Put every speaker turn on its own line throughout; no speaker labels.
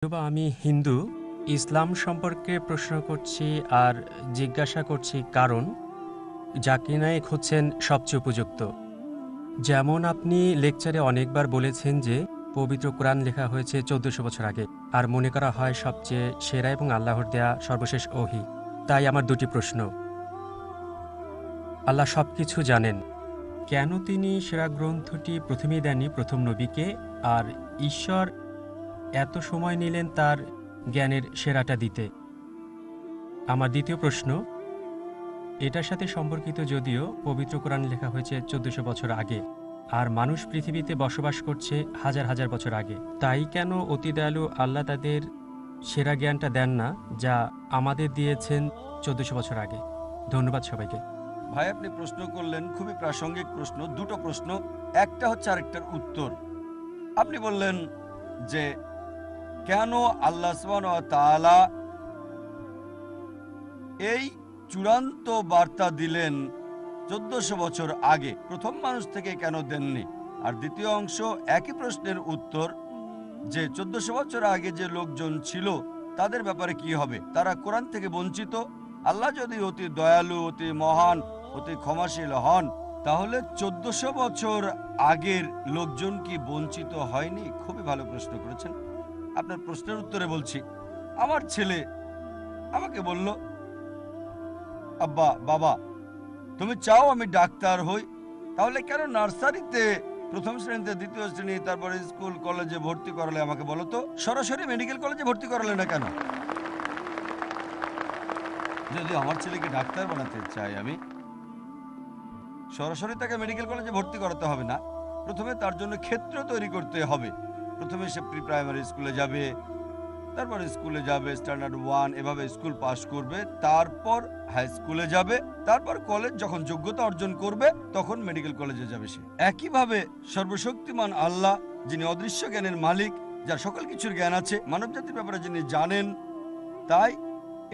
যদিওবা আমি হিন্দু, ইসলাম সম্পর্কে প্রশ্ন করছি আর জিজ্ঞাসা করছি কারণ জাকির নায়েক হচ্ছেন সবচেয়ে উপযুক্ত। যেমন আপনি লেকচারে অনেকবার বলেছেন যে পবিত্র কোরআন লেখা হয়েছে ১৪০০ বছর আগে আর মনে করা হয় সবচেয়ে সেরা এবং আল্লাহর দেয়া সর্বশেষ ওহী। তাই আমার দুটি প্রশ্ন। আল্লাহ সবকিছু জানেন, কেন তিনি সেরা গ্রন্থটি প্রথমেই দেননি প্রথম নবীকে, আর ঈশ্বর এত সময় নিলেন তার জ্ঞানের সেরাটা দিতে? আমার দ্বিতীয় প্রশ্ন এটার সাথে সম্পর্কিত, যদিও পবিত্র কোরআন লেখা হয়েছে ১৪০০ বছর আগে আর মানুষ পৃথিবীতে বসবাস করছে হাজার হাজার বছর আগে, তাই কেন অতি দয়ালু আল্লাহ তাদের সেরা জ্ঞানটা দেন না যা আমাদের দিয়েছেন ১৪০০ বছর আগে? ধন্যবাদ সবাইকে।
ভাই, আপনি প্রশ্ন করলেন খুবই প্রাসঙ্গিক প্রশ্ন, দুটো প্রশ্ন, একটা হচ্ছে আরেকটার উত্তর। আপনি বললেন যে কেন আল্লাহ সুবহানাহু ওয়া তাআলা এই চূড়ান্ত বার্তা দিলেন ১৪০০ বছর আগে, প্রথম মানুষ থেকে কেন দেননি? আর দ্বিতীয় অংশ একই প্রশ্নের উত্তর, যে ১৪০০ বছর আগে যে লোকজন ছিল তাদের ব্যাপারে কি হবে? তারা কোরআন থেকে বঞ্চিত। আল্লাহ যদি অতি দয়ালু, অতি মহান, অতি ক্ষমাশীল হন, তাহলে ১৪০০ বছর আগের লোকজন কি বঞ্চিত হয়নি? খুবই ভালো প্রশ্ন করেছেন। আপনার প্রশ্নের উত্তরে বলছি, আমার ছেলে আমাকে বলল, আব্বা, বাবা, তুমি চাও আমি ডাক্তার হই, তাহলে কেন নার্সারিতে প্রথম শ্রেণীতে, দ্বিতীয় শ্রেণী, তারপরে স্কুল কলেজে ভর্তি করালে আমাকে বলো তো? সরাসরি মেডিকেল কলেজে ভর্তি করালে না কেন? যদি আমার ছেলেকে ডাক্তার বানাতে চাই আমি, সরাসরি তাকে মেডিকেল কলেজে ভর্তি করাতে হবে না। প্রথমে তার জন্য ক্ষেত্র তৈরি করতে হবে। প্রথমে সে প্রি প্রাইমারি স্কুলে যাবে, তারপর স্কুলে যাবে স্ট্যান্ডার্ড 1, এভাবে স্কুল পাশ করবে, তারপর হাই স্কুলে যাবে, তারপর কলেজ যখন যোগ্যতা অর্জন করবে তখন মেডিকেল কলেজে যাবে সে। একইভাবে সর্বশক্তিমান আল্লাহ, যিনি অদৃশ্য জ্ঞানের মালিক, যার সকল কিছুর জ্ঞান আছে, মানব জাতির ব্যাপারে যিনি জানেন, তাই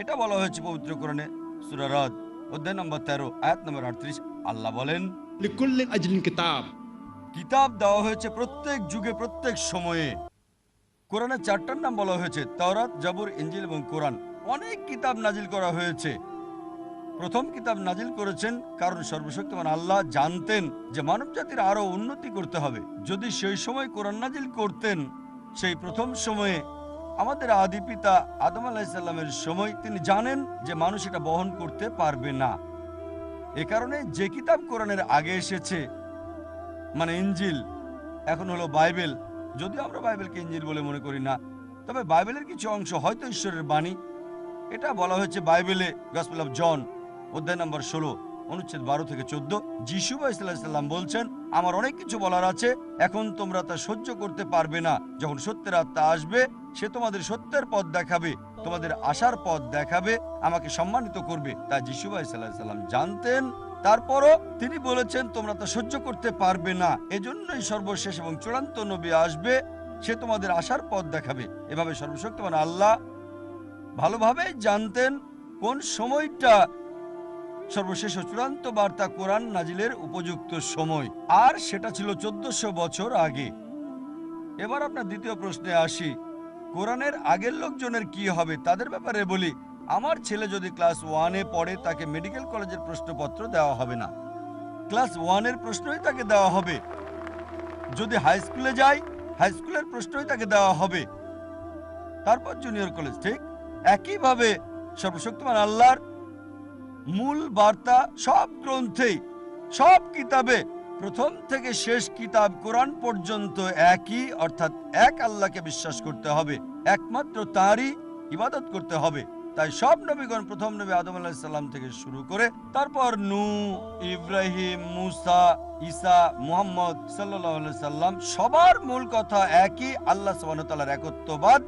এটা বলা হয়েছে পবিত্র কোরআনে সূরা রাদ অধ্যায় নম্বর ১৩ আয়াত নম্বর ৩৮। আল্লাহ বলেন,
লিকুল্লি আজলিন কিতাব।
কিতাব দেওয়া হয়েছে প্রত্যেক যুগে, প্রত্যেক সময়ে। কোরআনের ৪টার নাম বলা হয়েছে, তাওরাত, জাবুর, ইনজিল এবং কোরআন। অনেক কিতাব নাজিল করা হয়েছে। প্রথম কিতাব নাজিল করেছেন কারণ সর্বশক্তিমান আল্লাহ জানতেন যে মানব জাতির আরো উন্নতি করতে হবে। যদি সেই সময় কোরআন নাজিল করতেন, সেই প্রথম সময়ে আমাদের আদি পিতা আদম আলাইহিস সালামের সময়, তিনি জানেন যে মানুষ এটা বহন করতে পারবে না। এ কারণে যে কিতাব কোরআনের আগে এসেছে, মানে ইনজিল, এখন হলো বাইবেল, যদিও আমরা বাইবেলকে ইনজিল বলে মনে করি না, তবে বাইবেলের কিছু অংশ হয়তো ঈশ্বরের বাণী। এটা বলা হয়েছে বাইবেলে গসপেল অফ জন অধ্যায় নম্বর ১৬ অনুচ্ছেদ ১২ থেকে ১৪। যিশু আলাইহিস বলছেন, আমার অনেক কিছু বলার আছে, এখন তোমরা তা সহ্য করতে পারবে না। যখন সত্যের আত্মা আসবে, সে তোমাদের সত্যের পথ দেখাবে, তোমাদের আশার পথ দেখাবে, আমাকে সম্মানিত করবে। তাই যিশু আলাইহিস জানতেন। তারপরও তিনি বলেছেন, তোমরা তা সহ্য করতে পারবে না, এজন্যই সর্বশেষ এবং চূড়ান্ত নবী আসবে, সে তোমাদের আশার পথ দেখাবে। এভাবে সর্বশক্তিমান আল্লাহ ভালোভাবে জানতেন কোন সময়টা সর্বশেষ ও চূড়ান্ত বার্তা কোরআন নাজিলের উপযুক্ত সময়, আর সেটা ছিল ১৪০০ বছর আগে। এবার আপনার দ্বিতীয় প্রশ্নে আসি, কোরআনের আগের লোকজনের কি হবে তাদের ব্যাপারে বলি। আমার ছেলে যদি ক্লাস 1-এ পড়ে, তাকে মেডিকেল কলেজের প্রশ্নপত্র দেওয়া হবে না, ক্লাস 1-এর প্রশ্নই তাকে দেওয়া হবে। যদি হাই স্কুলে যায়, হাই স্কুলের প্রশ্নই তাকে দেওয়া হবে, তারপর জুনিয়র কলেজ। ঠিক একইভাবে সর্বশক্তিমান আল্লাহর মূল বার্তা সব গ্রন্থেই, সব কিতাবে, প্রথম থেকে শেষ কিতাব কোরআন পর্যন্ত একই, অর্থাৎ এক আল্লাহকে বিশ্বাস করতে হবে, একমাত্র তাঁরই ইবাদত করতে হবে। তাই সব নবীগণ, প্রথম নবী আদম আলাইহিস সালাম থেকে শুরু করে তারপর নূহ, ইব্রাহিম, মুসা, ঈসা, মুহাম্মদ সাল্লাল্লাহু আলাইহি সাল্লাম, সবার মূল কথা একই, আল্লাহ সুবহানাহু ওয়া তাআলার একত্ববাদ,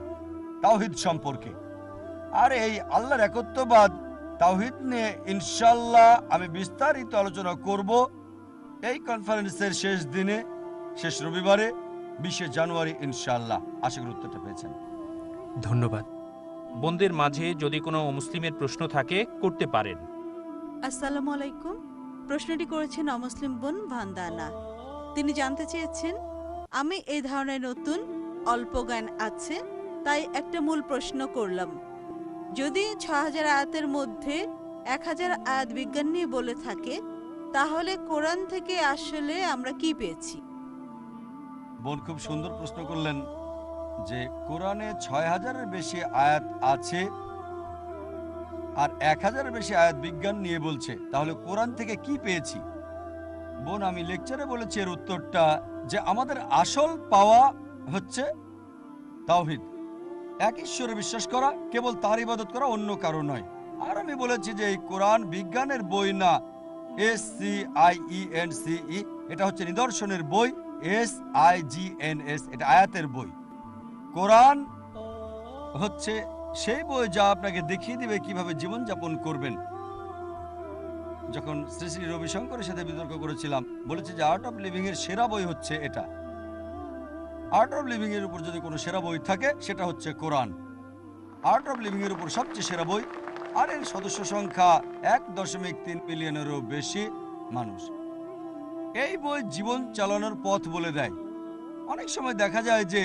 তাওহীদ সম্পর্কে। আর এই আল্লাহর একত্ববাদ, তাওহীদ নিয়ে ইনশাআল্লাহ আমি বিস্তারিত আলোচনা করব এই কনফারেন্সের শেষ দিনে, শেষ রবিবারে, ২০শে জানুয়ারি ইনশাআল্লাহ। আশা করি উত্তরটা পেয়েছেন।
ধন্যবাদ।
বোনদের মাঝে যদি কোনো অমুসলিমের প্রশ্ন থাকে করতে পারেন।
আসসালামু আলাইকুম। প্রশ্নটি করেছেন অমুসলিম বোন ভান্দানা। তিনি জানতে চেয়েছেন, আমি এই ধরনের নতুন অল্প জ্ঞান আছে, তাই একটা মূল প্রশ্ন করলাম, যদি ৬,০০০ আয়াতের মধ্যে ১,০০০ আয়াত বিজ্ঞান নিয়ে বলে থাকে, তাহলে কোরআন থেকে আসলে আমরা কি পেয়েছি?
বোন খুব সুন্দর প্রশ্ন করলেন যে কোরআনে ৬,০০০-এর বেশি আয়াত আছে আর ১,০০০-এর বেশি আয়াত বিজ্ঞান নিয়ে বলছে, তাহলে কোরআন থেকে কি পেয়েছি? বোন, আমি লেকচারে বলেছি এর উত্তরটা যে আমাদের আসল পাওয়া হচ্ছে তাওহীদ, এক ঈশ্বরে বিশ্বাস করা, কেবল তার ইবাদত করা, অন্য কারো নয়। আর আমি বলেছি যে এই কোরআন বিজ্ঞানের বই না, SCIENCE, এটা হচ্ছে নিদর্শনের বই, SIGNS এটা আয়াতের বই। কোরআন হচ্ছে সেই বই যা আপনাকে দেখিয়ে দিবে কিভাবে জীবনযাপন করবেন। যখন শ্রী শ্রী রবিশঙ্করের সাথে বিতর্ক করেছিলাম, বলেছি যে আর্ট অফ লিভিং এর সেরা বই হচ্ছে এটা। আর্ট অফ লিভিং এর উপর যদি কোনো সেরা বই থাকে সেটা হচ্ছে কোরআন। আর্ট অফ লিভিং এর উপর সবচেয়ে সেরা বই, আর এর সদস্য সংখ্যা 1.3 মিলিয়নেরও বেশি মানুষ। এই বই জীবন চালানোর পথ বলে দেয়। অনেক সময় দেখা যায় যে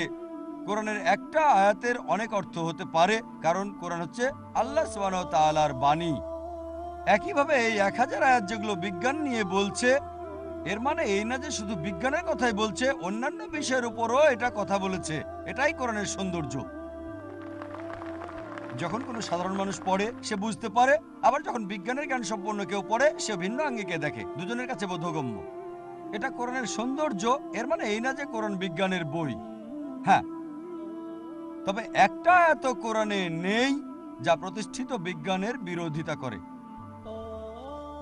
কোরআনের একটা আয়াতের অনেক অর্থ হতে পারে, কারণ কোরআন হচ্ছে আল্লাহ সুবহানাহু ওয়া তাআলার বাণী। একইভাবে এই ১,০০০ আয়াত যেগুলো বিজ্ঞান নিয়ে বলছে, এর মানে এই না যে শুধু বিজ্ঞানের কথাই বলছে, অন্যান্য বিষয়ের উপরও এটা কথা বলেছে। এটাই কোরআনের সৌন্দর্য। যখন কোনো সাধারণ মানুষ পড়ে সে বুঝতে পারে, আবার যখন বিজ্ঞানের জ্ঞান সম্পন্ন কেউ পড়ে সে ভিন্ন আঙ্গিকে দেখে, দুজনের কাছে বোধগম্য। এটা কোরআনের সৌন্দর্য। এর মানে এই না যে কোরআন বিজ্ঞানের বই। হ্যাঁ, তবে একটা আয়াত কোরআনে নেই যা প্রতিষ্ঠিত বিজ্ঞানের বিরোধিতা করে,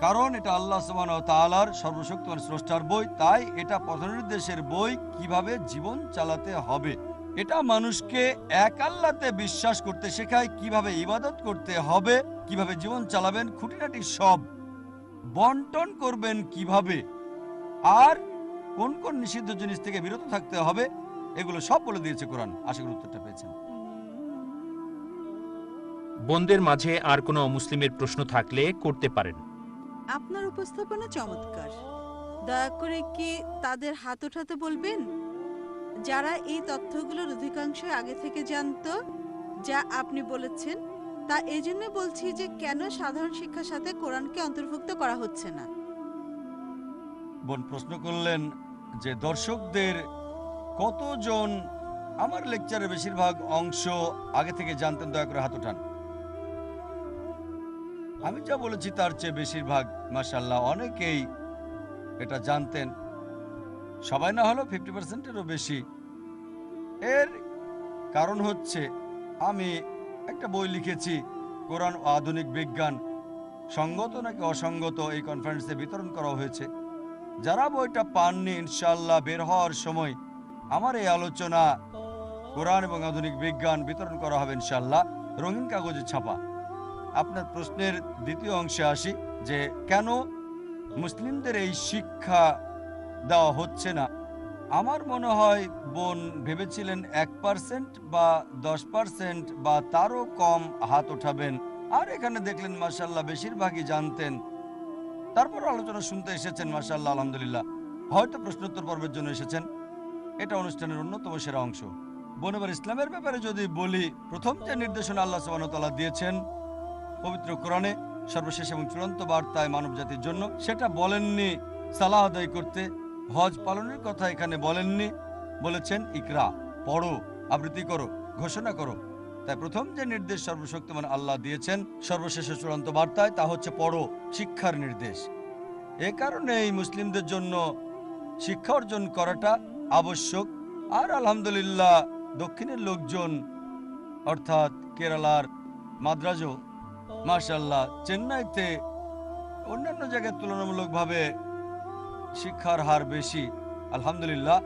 কারণ এটা আল্লাহ সুবহানাহু ওয়া তাআলার সর্বশক্তিমান স্রষ্টার বই। তাই এটা পথনির্দেশের বই, কিভাবে জীবন চালাতে হবে। এটা মানুষকে এক আল্লাহতে বিশ্বাস করতে শেখায়, কিভাবে ইবাদত করতে হবে, কিভাবে জীবন চালাবেন, খুঁটিনাটি সব, বন্টন করবেন কিভাবে, আর কোন কোন নিষিদ্ধ জিনিস থেকে বিরত থাকতে হবে, এগুলো সব বলে দিয়েছে কোরআন। আশা করি উত্তরটা পেয়েছেন।
বোনদের মাঝে আর কোনো অমুসলিমের প্রশ্ন থাকলে করতে পারেন।
আপনার উপস্থাপনা চমৎকার। দয়া করে কি তাদের হাত ওঠাতে বলবেন যারা এই তথ্যগুলোর অধিকাংশ আগে থেকে জানতো, যা আপনি বলেছেন? তা এজন্য বলছি যে কেন সাধারণ শিক্ষার সাথে কোরআনকে অন্তর্ভুক্ত করা হচ্ছে না।
বোন প্রশ্ন করলেন যে দর্শকদের কতজন আমার লেকচারের বেশিরভাগ অংশ আগে থেকে জানতেন, দয়া করে হাত ওঠান। আমি যা বলেছি তার চেয়ে বেশিরভাগ, মাশাআল্লাহ, অনেকেই এটা জানতেন। সবাই না হলেও 50%-এরও বেশি। এর কারণ হচ্ছে আমি একটা বই লিখেছি, কোরআন ও আধুনিক বিজ্ঞান, সঙ্গত নাকি অসঙ্গত, এই কনফারেন্সে বিতরণ করা হয়েছে। যারা বইটা পাননি, ইনশাআল্লাহ বের হওয়ার সময় আমার এই আলোচনা কোরআন এবং আধুনিক বিজ্ঞান বিতরণ করা হবে ইনশাআল্লাহ, রঙিন কাগজে ছাপা। আপনার প্রশ্নের দ্বিতীয় অংশে আসি যে কেন মুসলিমদের এই শিক্ষা দেওয়া হচ্ছে না। আমার মনে হয় বোন ভেবেছিলেন 1% বা 10% বা তারও কম হাত ওঠাবেন, আর এখানে দেখলেন মাশাআল্লাহ বেশিরভাগই জানতেন। তারপর আলোচনা শুনতে এসেছেন, মাশাআল্লাহ, আলহামদুলিল্লাহ। হয়তো প্রশ্নোত্তর পর্বের জন্য এসেছেন। এটা অনুষ্ঠানের অন্যতম সেরা অংশ। বোন, এবার ইসলামের ব্যাপারে যদি বলি, প্রথম যে নির্দেশনা আল্লাহ সুবহানাহু ওয়া তাআলা দিয়েছেন পবিত্র কোরআনে সর্বশেষ এবং চূড়ান্ত বার্তায় মানব জাতির জন্য, সেটা বলেননি সালাহ আদায় করতে, হজ পালনের কথা এখানে বলেননি, বলেছেন ইকরা, পড়ো, আবৃত্তি করো, ঘোষণা করো। তাই প্রথম যে নির্দেশ সর্বশক্তিমান আল্লাহ দিয়েছেন সর্বশেষ ও চূড়ান্ত বার্তায়, তা হচ্ছে পড়ো, শিক্ষার নির্দেশ। এ কারণে এই মুসলিমদের জন্য শিক্ষা অর্জন করাটা আবশ্যক। আর আলহামদুলিল্লাহ দক্ষিণের লোকজন, অর্থাৎ কেরালার মাদ্রাজও, মাশাআল্লাহ, চেন্নাইতে অন্যান্য জায়গায় তুলনামূলকভাবে শিক্ষার হার বেশি, আলহামদুলিল্লাহ।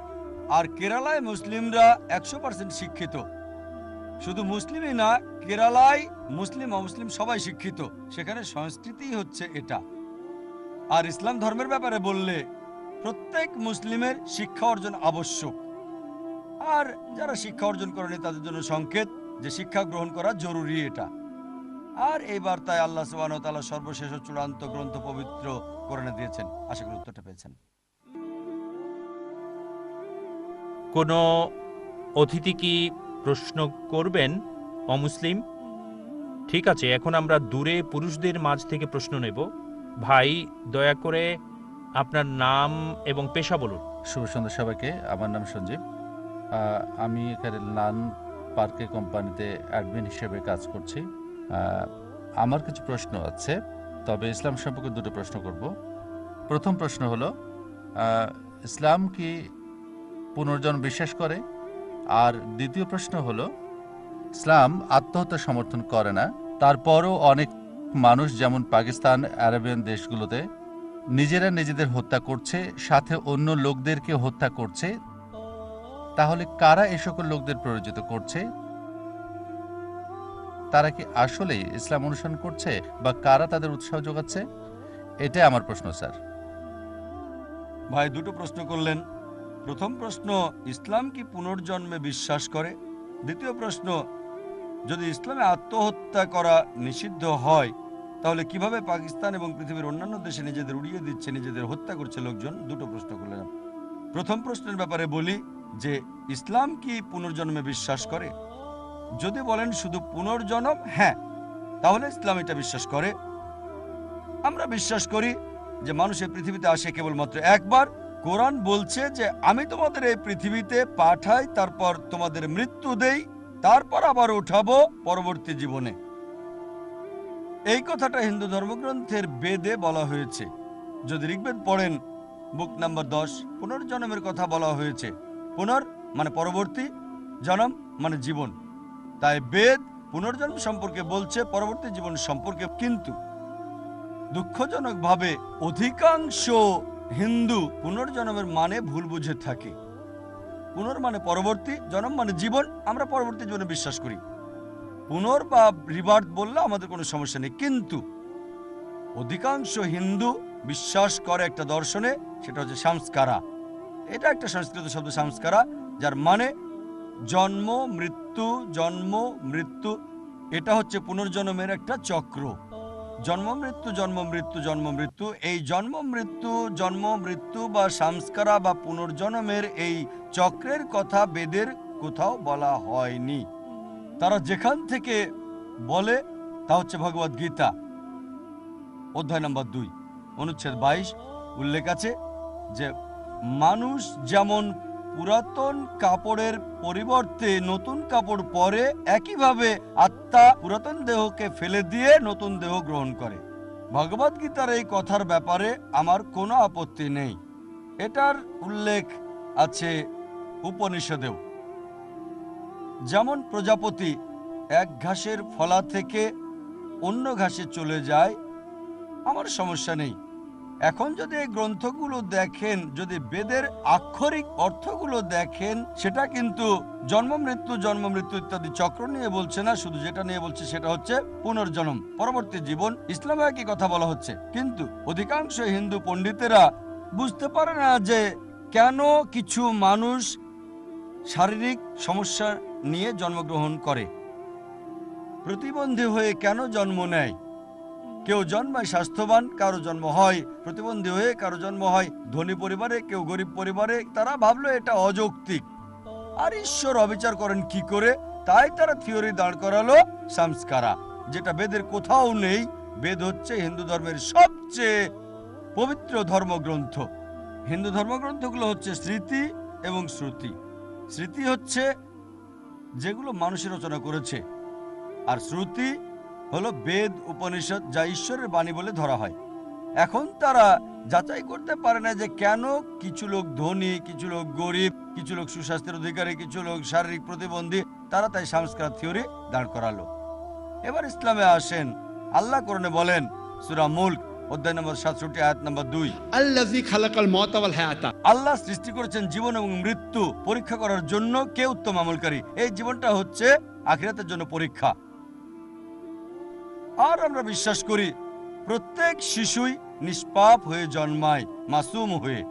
আর কেরালায় মুসলিমরা 100% শিক্ষিত। শুধু মুসলিমই না, কেরালায় মুসলিম অমুসলিম সবাই শিক্ষিত। সেখানে সংস্কৃতি হচ্ছে এটা। আর ইসলাম ধর্মের ব্যাপারে বললে প্রত্যেক মুসলিমের শিক্ষা অর্জন আবশ্যক। আর যারা শিক্ষা অর্জন করেনি তাদের জন্য সংকেত যে শিক্ষা গ্রহণ করা জরুরি এটা। আর এই বার্তায় আল্লাহ সুবহানাহু ওয়া তাআলা সর্বশেষ ও চূড়ান্ত গ্রন্থ পবিত্র কোরআনে দিয়েছেন। আশা করি উত্তরটা পেয়েছেন।
কোনো অতিথি কি প্রশ্ন করবেন অমুসলিম? ঠিক আছে, এখন আমরা দূরে পুরুষদের মাঝ থেকে প্রশ্ন নেব। ভাই, দয়া করে আপনার নাম এবং পেশা বলুন।
শুভ সন্ধ্যা সবাইকে। আমার নাম সঞ্জীব। আমি এখানে লান পার্কে কোম্পানিতে অ্যাডমিন হিসেবে কাজ করছি। আমার কিছু প্রশ্ন আছে, তবে ইসলাম সম্পর্কে দুটো প্রশ্ন করব। প্রথম প্রশ্ন হলো, ইসলাম কি পুনর্জন্ম বিশ্বাস করে? আর দ্বিতীয় প্রশ্ন হলো, ইসলাম আত্মহত্যা সমর্থন করে না, তারপরও অনেক মানুষ যেমন পাকিস্তান, আরবিয়ান দেশগুলোতে নিজেরা নিজেদের হত্যা করছে, সাথে অন্য লোকদেরকে হত্যা করছে। তাহলে কারা এই সকল লোকদের প্ররোচিত করছে? তারা কি আসলেই ইসলাম অনুসরণ করছে, বা কারা তাদের উৎসাহ যোগাচ্ছে? এটাই আমার প্রশ্ন, স্যার।
ভাই দুটো প্রশ্ন করলেন। প্রথম প্রশ্ন, ইসলাম কি পুনর্জন্মে বিশ্বাস করে? দ্বিতীয় প্রশ্ন, যদি ইসলামে আত্মহত্যা করা নিষিদ্ধ হয়, তাহলে কিভাবে পাকিস্তান এবং পৃথিবীর অন্যান্য দেশে নিজেদের উড়িয়ে দিচ্ছে, নিজেদের হত্যা করছে লোকজন? দুটো প্রশ্ন করলেন। প্রথম প্রশ্নের ব্যাপারে বলি যে ইসলাম কি পুনর্জন্মে বিশ্বাস করে? যদি বলেন শুধু পুনর্জন্ম, হ্যাঁ, তাহলে ইসলাম এটা বিশ্বাস করে। আমরা বিশ্বাস করি যে মানুষের পৃথিবীতে আসে কেবলমাত্র একবার। কোরআন বলছে যে আমি তোমাদের এই পৃথিবীতে পাঠাই, তারপর তোমাদের মৃত্যু দেই, তারপর আবার উঠাবো পরবর্তী জীবনে। এই কথাটা হিন্দু ধর্মগ্রন্থের বেদে বলা হয়েছে। যদি ঋগ্বেদ পড়েন, বুক নাম্বার 10, পুনর্জন্মের কথা বলা হয়েছে। পুনর মানে পরবর্তী, জন্ম মানে জীবন। তাই বেদ পুনর্জন্ম সম্পর্কে বলছে, পরবর্তী জীবন সম্পর্কে। কিন্তু দুঃখজনকভাবে অধিকাংশ হিন্দু পুনর্জন্মের মানে ভুল বুঝে থাকে। পুনর মানে পরবর্তী, জন্ম মানে জীবন। আমরা পরবর্তী জীবনে বিশ্বাস করি। পুনর বা রিবার্থ বললে আমাদের কোনো সমস্যা নেই। কিন্তু অধিকাংশ হিন্দু বিশ্বাস করে একটা দর্শনে, সেটা হচ্ছে সংস্কারা। এটা একটা সংস্কৃত শব্দ সংস্কারা, যার মানে জন্ম মৃত্যু, জন্ম মৃত্যু। এটা হচ্ছে পুনর্জন্মের একটা চক্র। জন্ম মৃত্যু, জন্ম মৃত্যু, জন্ম মৃত্যু। এই জন্ম মৃত্যু, জন্ম মৃত্যু বা সংস্কারা বা পুনর্জন্মের এই চক্রের কথা বেদের কোথাও বলা হয়নি। তারা যেখান থেকে বলে তা হচ্ছে ভগবদ গীতা, অধ্যায় নম্বর 2, অনুচ্ছেদ 22। উল্লেখ আছে যে মানুষ যেমন পুরাতন কাপড়ের পরিবর্তে নতুন কাপড় পরে, একইভাবে আত্মা পুরাতন দেহকে ফেলে দিয়ে নতুন দেহ গ্রহণ করে। ভগবদ গীতার এই কথার ব্যাপারে আমার কোনো আপত্তি নেই। এটার উল্লেখ আছে উপনিষদেও। যেমন প্রজাপতি এক ঘাসের ফলা থেকে অন্য ঘাসে চলে যায়, আমার সমস্যা নেই। এখন যদি এই গ্রন্থগুলো দেখেন, যদি বেদের আক্ষরিক অর্থগুলো দেখেন, সেটা কিন্তু জন্ম মৃত্যু ইত্যাদি চক্র নিয়ে বলছে না। শুধু যেটা নিয়ে বলছে সেটা হচ্ছে পুনর্জন্ম, পরবর্তী জীবন। ইসলামে একই কথা বলা হচ্ছে। কিন্তু অধিকাংশ হিন্দু পণ্ডিতেরা বুঝতে পারে না যে কেন কিছু মানুষ শারীরিক সমস্যা নিয়ে জন্মগ্রহণ করে, প্রতিবন্ধী হয়ে কেন জন্ম নেয়। কেউ জন্মায় স্বাস্থ্যবান, কারো জন্ম হয় প্রতিবন্ধী হয়ে, কারো জন্ম হয় ধনী পরিবারে, কেউ গরিব পরিবারে। তারা ভাবলো এটা অযৌক্তিক, আর ঈশ্বর অবিচার করেন কি করে, তাই তারা থিওরি দাঁড় করালো সংস্কারা, যেটা বেদের কোথাও নেই। বেদ হচ্ছে হিন্দু ধর্মের সবচেয়ে পবিত্র ধর্মগ্রন্থ। হিন্দু ধর্মগ্রন্থগুলো হচ্ছে স্মৃতি এবং শ্রুতি। স্মৃতি হচ্ছে যেগুলো মানুষের রচনা করেছে, আর শ্রুতি হলো বেদ উপনিষদ, যা ঈশ্বরের বাণী বলে ধরা হয়। এখন তারা যাচাই করতে পারে না যে কেন কিছু লোক ধনী, কিছু লোক গরিব, কিছু লোক সুস্বাস্থ্যের অধিকারী, কিছু লোক শারীরিক প্রতিবন্ধী। তারা তাই সংস্কার থিওরি দাঁড় করালো। এবার ইসলামে আসেন। আল্লাহ কোরআনে বলেন, সূরা মুলক অধ্যায় নম্বর 67 আয়াত নম্বর 2,
الذي خلق الموت والحياة
আল্লাহ সৃষ্টি করেছেন জীবন এবং মৃত্যু পরীক্ষা করার জন্য কে উত্তম আমলকারী। এই জীবনটা হচ্ছে আখিরাতের জন্য পরীক্ষা। আর আমরা বিশ্বাস করি প্রত্যেক শিশুই নিষ্পাপ হয়ে জন্মায়, মাসুম হয়ে।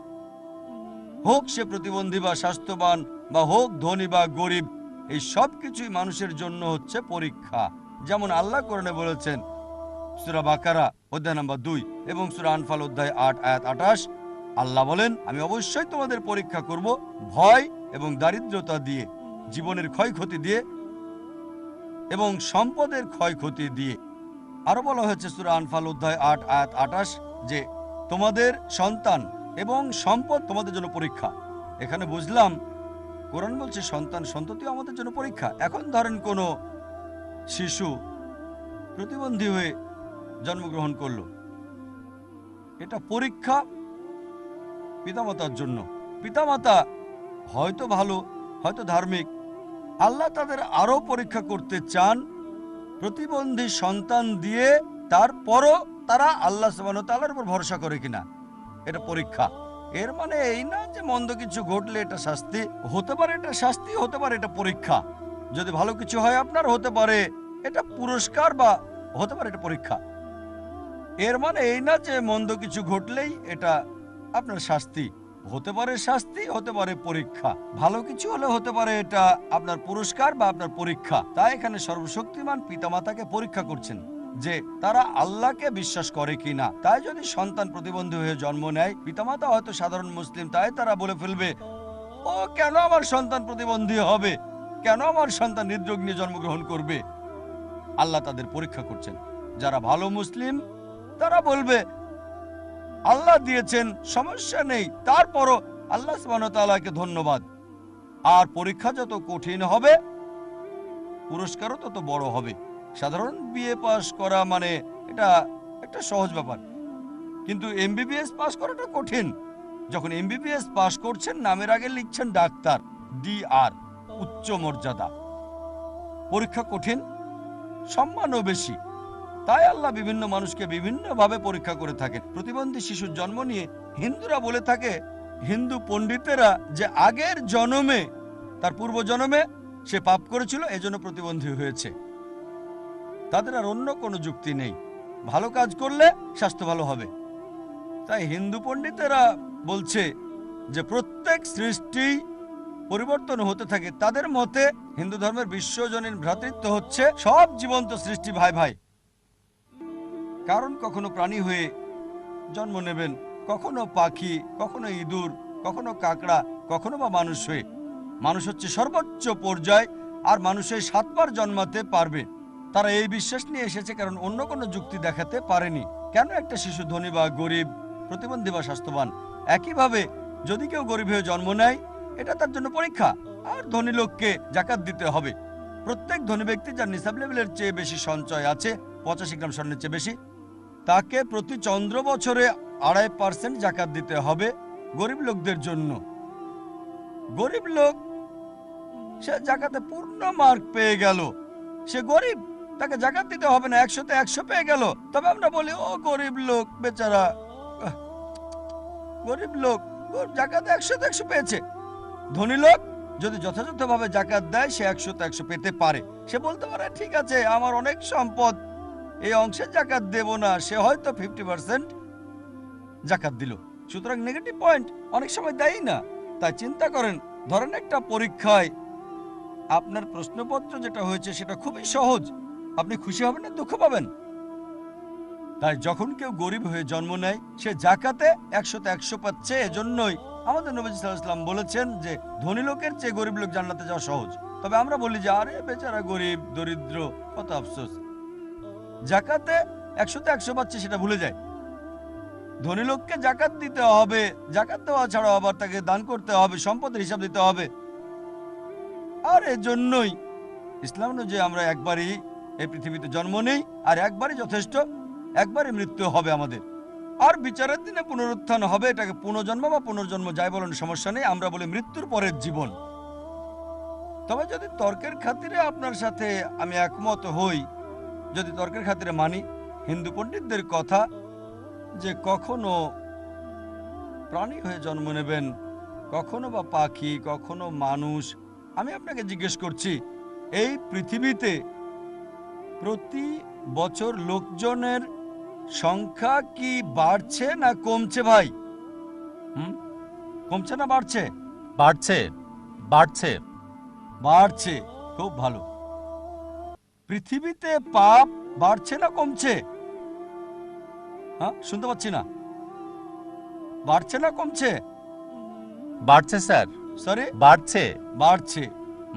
হোক সে প্রতিবন্ধী বা স্বাস্থ্যবান, বা হোক ধনী বা গরিব, এই সব কিছুই মানুষের জন্য হচ্ছে পরীক্ষা। যেমন আল্লাহ কোরআনে বলেছেন সূরা বাকারা অধ্যায় নম্বর 2 এবং সূরা আনফাল অধ্যায় 8 আয়াত 28। আল্লাহ বলেন, আমি অবশ্যই তোমাদের পরীক্ষা করব ভয় এবং দারিদ্রতা দিয়ে। জীবনের ক্ষয়ক্ষতি দিয়ে এবং সম্পদের ক্ষয়ক্ষতি দিয়ে। আরো বলা হয়েছে সূরা আনফাল অধ্যায় ৮ আয়াত ২৮ যে তোমাদের সন্তান এবং সম্পদ তোমাদের জন্য পরীক্ষা। এখানে বুঝলাম কোরআন বলছে সন্তান সন্ততিও আমাদের জন্য পরীক্ষা। এখন ধরেন কোনো শিশু প্রতিবন্ধী হয়ে জন্মগ্রহণ করলো, এটা পরীক্ষা পিতামাতার জন্য। পিতামাতা হয়তো ভালো, হয়তো ধার্মিক, আল্লাহ তাদের আরো পরীক্ষা করতে চান প্রতিবন্ধী সন্তান দিয়ে, তারপরও তারা আল্লাহ সুবহানাহু ওয়া তাআলার উপর ভরসা করে কিনা, এটা পরীক্ষা। এর মানে এই না যে মন্দ কিছু ঘটলে এটা শাস্তি হতে পারে, এটা শাস্তি হতে পারে, এটা পরীক্ষা। যদি ভালো কিছু হয় আপনার, হতে পারে এটা পুরস্কার বা হতে পারে এটা পরীক্ষা। এর মানে এই না যে মন্দ কিছু ঘটলেই এটা আপনার শাস্তি। হতে পারে শাস্তি, হতে পারে পরীক্ষা। ভালো কিছু হলে হতে পারে এটা আপনার পুরস্কার বা আপনার পরীক্ষা। তাই এখানে সর্বশক্তিমান পিতামাতাকে পরীক্ষা করছেন যে তারা আল্লাহকে বিশ্বাস করে কিনা। তাই যদি সন্তান প্রতিবন্ধী হয়ে জন্ম নেয়, পিতামাতা হয়তো সাধারণ মুসলিম, তাই তারা বলে ফেলবে, ও কেন আমার সন্তান প্রতিবন্ধী হবে, কেন আমার সন্তান হৃদরোগ নিয়ে জন্মগ্রহণ করবে। আল্লাহ তাদের পরীক্ষা করছেন। যারা ভালো মুসলিম তারা বলবে আল্লাহ দিয়েছেন, সমস্যা নেই, তারপরও আল্লাহ সুবহানাহু ওয়া তাআলাকে ধন্যবাদ। আর পরীক্ষা যত কঠিন হবে পুরস্কারও তত বড় হবে। সাধারণ বিএ পাস করা মানে এটা একটা সহজ ব্যাপার, কিন্তু এমবিবিএস পাস করাটা কঠিন। যখন এমবিবিএস পাস করছেন নামের আগে লিখছেন ডাক্তার, ডিআর, উচ্চ মর্যাদা। পরীক্ষা কঠিন, সম্মানও বেশি। তাই আল্লাহ বিভিন্ন মানুষকে বিভিন্নভাবে পরীক্ষা করে থাকেন। প্রতিবন্ধী শিশুর জন্ম নিয়ে হিন্দুরা বলে থাকে, হিন্দু পণ্ডিতেরা, যে আগের জন্মে, তার পূর্ব জন্মে সে পাপ করেছিল, এজন্য প্রতিবন্ধী হয়েছে। তাদের আর অন্য কোনো যুক্তি নেই, ভালো কাজ করলে স্বাস্থ্য ভালো হবে। তাই হিন্দু পণ্ডিতেরা বলছে যে প্রত্যেক সৃষ্টি পরিবর্তন হতে থাকে। তাদের মতে হিন্দু ধর্মের বিশ্বজনীন ভ্রাতৃত্ব হচ্ছে সব জীবন্ত সৃষ্টি ভাই ভাই। কারণ কখনো প্রাণী হয়ে জন্ম নেবেন, কখনো পাখি, কখনো ইঁদুর, কখনো কাকড়া, কখনো বা মানুষ হয়ে। মানুষ হচ্ছে সর্বোচ্চ পর্যায়, আর মানুষের 7 বার জন্মাতে পারবে। তারা এই বিশ্বাস নিয়ে এসেছে, কারণ অন্য কোনো যুক্তি দেখাতে পারেনি কেন একটা শিশু ধনী বা গরিব, প্রতিবন্ধী বা স্বাস্থ্যবান। একইভাবে যদি কেউ গরিব হয়ে জন্ম নেয়, এটা তার জন্য পরীক্ষা। আর ধনী লোককে যাকাত দিতে হবে। প্রত্যেক ধনী ব্যক্তি যার নিসাব লেভেলের চেয়ে বেশি সঞ্চয় আছে, 85 গ্রাম স্বর্ণের চেয়ে বেশি, তাকে প্রতি চন্দ্র বছরে 2.5% জাকাত দিতে হবে। গরিব লোকদের জন্য, গরিব লোক সে জাকাতে পূর্ণ মার্ক পেয়ে গেল, সে গরিব, তাকে জাকাত দিতে হবে না, 100-তে 100 পেয়ে গেল। তবে আমরা বলি ও গরিব লোক বেচারা, গরিব লোক জাকাতে 100-তে 100 পেয়েছে। ধনী লোক যদি যথাযথভাবে জাকাত দেয়, সে 100-তে 100 পেতে পারে। সে বলতে পারে ঠিক আছে, আমার অনেক সম্পদ, এই অংশের জাকাত দেব না। সে হয়তো 50% জাকাত দিল। সুতরাং নেগেটিভ পয়েন্ট অনেক সময় দেয় না। তাই চিন্তা করেন, ধরেন একটা পরীক্ষায় আপনার প্রশ্নপত্র যেটা হয়েছে সেটা খুবই সহজ, আপনি খুশি হবেন না দুঃখ পাবেন? তাই যখন কেউ গরিব হয়ে জন্ম নেয়, সে জাকাতে 100-তে 100 পাচ্ছে। এজন্যই আমাদের নবী সাল্লাল্লাহু আলাইহি ওয়াসাল্লাম বলেছেন যে ধনী লোকের চেয়ে গরিব লোক জান্নাতে যাওয়া সহজ। তবে আমরা বলি যে আরে বেচারা গরিব দরিদ্র, কত আফসোস। জাকাতে 100-তে 100 পাচ্ছে সেটা ভুলে যায়। ধনী লোককে জাকাত দিতে হবে, জাকাত দেওয়া ছাড়াও আবার তাকে দান করতে হবে, সম্পদের হিসাব দিতে হবে। আর এজন্যই ইসলাম যে আমরা একবারই এই পৃথিবীতে জন্ম নেই, আর একবারই যথেষ্ট, একবারই মৃত্যু হবে আমাদের। আর বিচারের দিনে পুনরুত্থান হবে। এটাকে পুনর্জন্ম বা পুনর্জন্ম যাই বলেন সমস্যা নেই, আমরা বলি মৃত্যুর পরের জীবন। তবে যদি তর্কের খাতিরে আপনার সাথে আমি একমত হই, যদি তর্কের খাতিরে মানি হিন্দু পণ্ডিতদের কথা যে কখনো প্রাণী হয়ে জন্ম নেবেন, কখনো বা পাখি, কখনো মানুষ, আমি আপনাকে জিজ্ঞেস করছি, এই পৃথিবীতে প্রতি বছর লোকজনের সংখ্যা কি বাড়ছে না কমছে ভাই? কমছে না বাড়ছে?
বাড়ছে, বাড়ছে।
বাড়ছে, খুব ভালো। পৃথিবীতে পাপ বাড়ছে না কমছে? হ্যাঁ, শুনতে পাচ্ছি না। বাড়ছে না কমছে?
বাড়ছে স্যার,
সরি,
বাড়ছে।
বাড়ছে।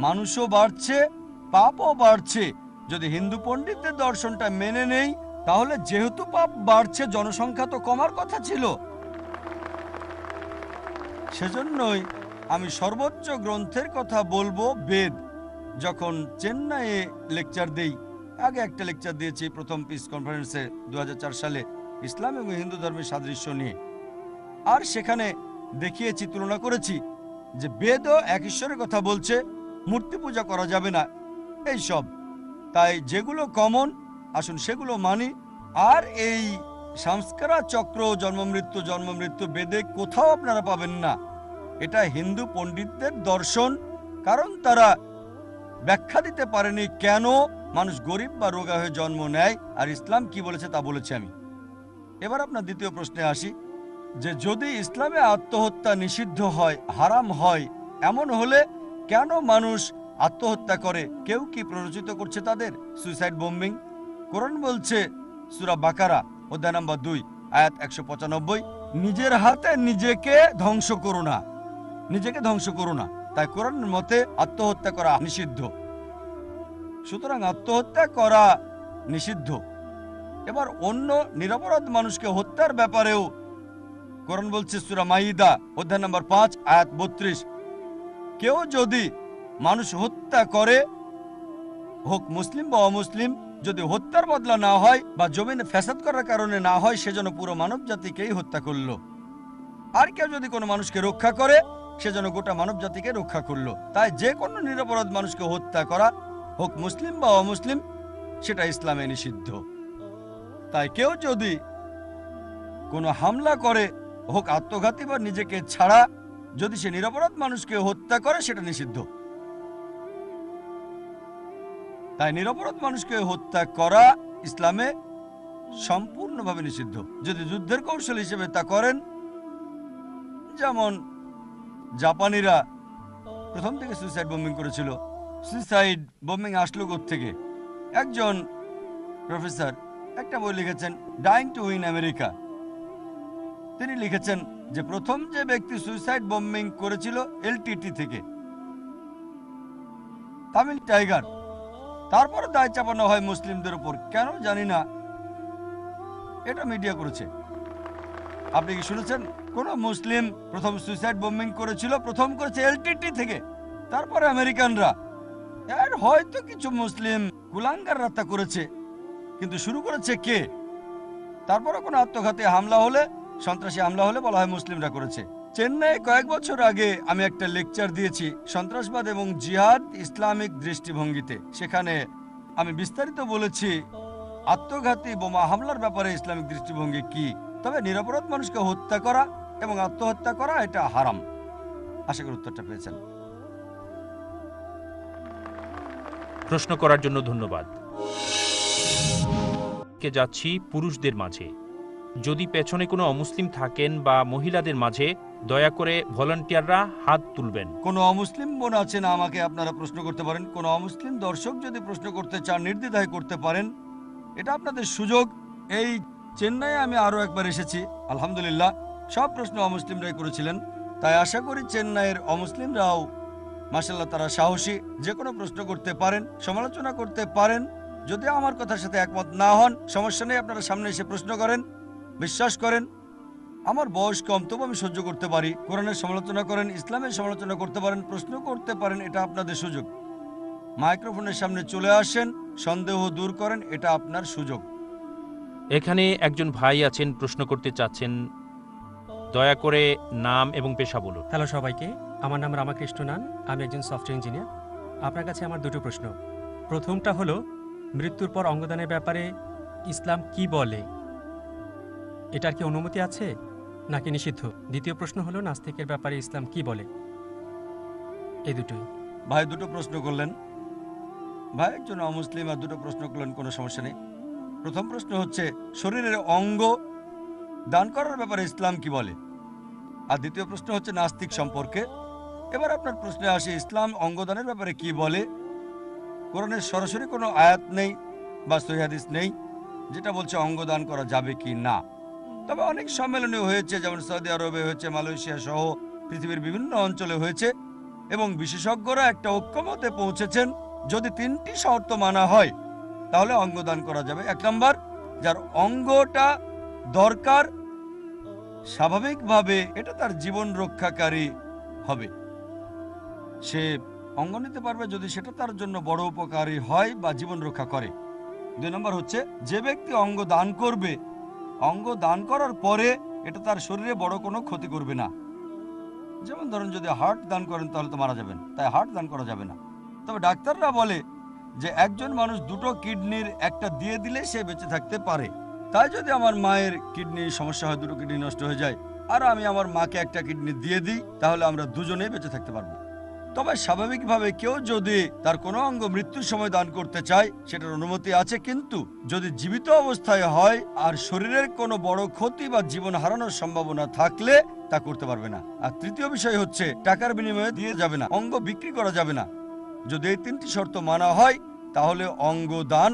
মানুষও বাড়ছে, পাপও বাড়ছে। যদি হিন্দু পণ্ডিতদের দর্শনটা মেনে নেই, তাহলে যেহেতু পাপ বাড়ছে, জনসংখ্যা তো কমার কথা ছিল। সেজন্যই আমি সর্বোচ্চ গ্রন্থের কথা বলবো, বেদ। যখন চেন্নাইয়ে লেকচার দেই, আগে একটা লেকচার দিয়েছি প্রথম পিস কনফারেন্সে 2004 সালে, ইসলাম এবং হিন্দু ধর্মের সাদৃশ্য নিয়ে। আর সেখানে দেখিয়েছি, তুলনা করেছি যে বেদও এক ঈশ্বরের কথা বলছে, মূর্তি পূজা করা যাবে না, এই সব। তাই যেগুলো কমন, আসুন সেগুলো মানি। আর এই সংস্কারা চক্র, জন্ম মৃত্যু বেদে কোথাও আপনারা পাবেন না। এটা হিন্দু পণ্ডিতদের দর্শন, কারণ তারা ব্যাখ্যা দিতে পারেনি কেন মানুষ গরিব বা রোগা হয়ে জন্ম নেয়, আর ইসলাম কি বলেছে তা বলেছি আমি। এবার আপনার দ্বিতীয় প্রশ্নে আসি, যে যদি ইসলামে আত্মহত্যা নিষিদ্ধ হয়, হারাম হয়, এমন হলে কেন মানুষ আত্মহত্যা করে? কেউ কি প্ররোচিত করছে তাদের? Suicide bombing. কোরআন বলছে সূরা বাকারা অধ্যায় নম্বর 2 আয়াত 195, নিজের হাতে নিজেকে ধ্বংস করো না, নিজেকে ধ্বংস করো না। তাই কোরআনের মতে আত্মহত্যা করা নিষিদ্ধ। সুতরাং আত্মহত্যা করা নিষিদ্ধ। এবার অন্য নিরপরাধ মানুষকে হত্যার ব্যাপারেও কোরআন বলছে সূরা মাইদা অধ্যায় নম্বর 5 আয়াত 32, কেউ যদি মানুষ হত্যা করে, হোক মুসলিম বা অমুসলিম, যদি হত্যার বদলা না হয় বা জমিনে ফ্যাসাদ করার কারণে না হয়, সেজন্য পুরো মানব জাতিকেই হত্যা করলো। আর কেউ যদি কোনো মানুষকে রক্ষা করে, সেজন্য গোটা মানব জাতিকে রক্ষা করলো। তাই যে কোনো নিরপরাধ মানুষকে হত্যা করা, হোক মুসলিম বা অমুসলিম, সেটা ইসলামে নিষিদ্ধ। তাই কেউ যদি কোনো হামলা করে, হোক আত্মঘাতী বা নিজেকে ছাড়া, যদি সে নিরপরাধ মানুষকে হত্যা করে, সেটা নিষিদ্ধ। তাই নিরপরাধ মানুষকে হত্যা করা ইসলামে সম্পূর্ণভাবে নিষিদ্ধ। যদি যুদ্ধের কৌশল হিসেবে তা করেন, যেমন জাপানিরা প্রথম থেকে সুইসাইড বোম্বিং করেছিল। সুইসাইড বোম্বিং আসলো থেকে একজন প্রফেসর একটা বই লিখেছেন, ডাইং টু উইন আমেরিকা। তিনি লিখেছেন যে প্রথম যে ব্যক্তি সুইসাইড বোম্বিং করেছিল এলটিটি থেকে, তামিল টাইগার, তারপর দায় চাপানো হয় মুসলিমদের উপর। কেন জানি না, এটা মিডিয়া করেছে। আপনি কি শুনেছেন কোন মুসলিম প্রথম সুইসাইড বোম্বিং করেছিল? প্রথম করেছে এলটিটি থেকে, তারপরে আমেরিকানরা। আর হয়তো কিছু মুসলিম কুলাঙ্গাররা তা করেছে, কিন্তু শুরু করেছে কে? তারপরে কোনো আত্মঘাতী হামলা হলে, সন্ত্রাসী হামলা হলে বলা হয় মুসলিমরা করেছে। চেন্নাইয়ে কয়েক বছর আগে আমি একটা লেকচার দিয়েছি, সন্ত্রাসবাদ এবং জিহাদ ইসলামিক দৃষ্টিভঙ্গিতে। সেখানে আমি বিস্তারিত বলেছি আত্মঘাতী বোমা হামলার ব্যাপারে ইসলামিক দৃষ্টিভঙ্গি কি। তবে নিরপরাধ মানুষকে হত্যা করা এবং আত্মহত্যা করা এটা হারাম। আশা করি উত্তরটা পেয়েছেন।
প্রশ্ন করার জন্য ধন্যবাদ। কে যাচ্ছি পুরুষদের মাঝে। যদি পেছনে কোনো অমুসলিম থাকেন বা মহিলাদের মাঝে, দয়া করে ভলান্টিয়াররা হাত তুলবেন।
কোনো অমুসলিম বোন আছেন, আমাকে আপনারা প্রশ্ন করতে পারেন। কোনো অমুসলিম দর্শক যদি প্রশ্ন করতে চান, নির্দ্বিধায় করতে পারেন, এটা আপনাদের সুযোগ। এই চেন্নাইয়ে আমি আরও একবার এসেছি, আলহামদুলিল্লাহ সব প্রশ্ন অমুসলিমরাই করেছিলেন। তাই আশা করি চেন্নাইয়ের অমুসলিমরাও মাশাআল্লাহ তারা সাহসী, যে কোনো প্রশ্ন করতে পারেন, সমালোচনা করতে পারেন। যদি আমার কথার সাথে একমত না হন, সমস্যা নেই, আপনারা সামনে এসে প্রশ্ন করেন। বিশ্বাস করেন আমার বয়স কম, তবু আমি সহ্য করতে পারি। কোরআনের সমালোচনা করেন, ইসলামের সমালোচনা করতে পারেন, প্রশ্ন করতে পারেন, এটা আপনাদের সুযোগ। মাইক্রোফোনের সামনে চলে আসেন, সন্দেহ দূর করেন, এটা আপনার সুযোগ।
এখানে একজন ভাই আছেন, প্রশ্ন করতে চাচ্ছেন। দয়া করে নাম এবং পেশা বলুন।
হ্যালো সবাইকে, আমার নাম রামাকৃষ্ণ নান, আমি একজন সফটওয়্যার ইঞ্জিনিয়ার। আপনার কাছে আমার দুটো প্রশ্ন। প্রথমটা হলো, মৃত্যুর পর অঙ্গদানের ব্যাপারে ইসলাম কি বলে? এটার কি অনুমতি আছে নাকি নিষিদ্ধ? দ্বিতীয় প্রশ্ন হলো, নাস্তিকের ব্যাপারে ইসলাম কি বলে? এই দুটোই।
ভাই দুটো প্রশ্ন করলেন, ভাই একজন অমুসলিম আর দুটো প্রশ্ন করলেন, কোনো সমস্যা নেই। প্রথম প্রশ্ন হচ্ছে শরীরের অঙ্গ দান করার ব্যাপারে ইসলাম কি বলে, আর দ্বিতীয় প্রশ্ন হচ্ছে নাস্তিক সম্পর্কে। এবার আপনার প্রশ্নে আসে, ইসলাম অঙ্গদানের ব্যাপারে কি বলে। কোরআনের সরাসরি কোনো আয়াত নেই বা সহিহ হাদিস নেই যেটা বলছে অঙ্গদান করা যাবে কি না। তবে অনেক সম্মেলনে হয়েছে, যেমন সৌদি আরবে হয়েছে, মালয়েশিয়া সহ পৃথিবীর বিভিন্ন অঞ্চলে হয়েছে। এবং বিশেষজ্ঞরা একটা ঐক্যমতে পৌঁছেছেন, যদি 3টি শর্ত মানা হয় তাহলে অঙ্গ দান করা যাবে। 1 নম্বর, যার অঙ্গটা দরকার স্বাভাবিকভাবে, এটা তার জীবন রক্ষাকারী হবে, সে অঙ্গ নিতে পারবে যদি সেটা তার জন্য বড় উপকারী হয় বা জীবন রক্ষা করে। 2 নম্বর হচ্ছে, যে ব্যক্তি অঙ্গ দান করবে, অঙ্গ দান করার পরে এটা তার শরীরে বড় কোনো ক্ষতি করবে না। যেমন ধরুন, যদি হার্ট দান করেন তাহলে তো মারা যাবেন, তাই হার্ট দান করা যাবে না। তবে ডাক্তাররা বলে যে একজন মানুষ 2টো কিডনির একটা দিয়ে দিলে সে বেঁচে থাকতে পারে। তাই যদি আমার মায়ের কিডনি সমস্যা হয়, 2টো কিডনি নষ্ট হয়ে যায়, আর আমি আমার মাকে একটা কিডনি দিয়ে দিই, তাহলে আমরা দুজনেই বেঁচে থাকতে পারবো। তবে স্বাভাবিকভাবে কেউ যদি তার কোনো অঙ্গ মৃত্যুর সময় দান করতে চায়, সেটার অনুমতি আছে, কিন্তু যদি জীবিত অবস্থায় হয় আর শরীরের কোনো বড় ক্ষতি বা জীবন হারানোর সম্ভাবনা থাকলে তা করতে পারবে না। আর তৃতীয় বিষয় হচ্ছে, টাকার বিনিময়ে দিয়ে যাবে না, অঙ্গ বিক্রি করা যাবে না। যদি এই 3টি শর্ত মানা হয় তাহলে অঙ্গ দান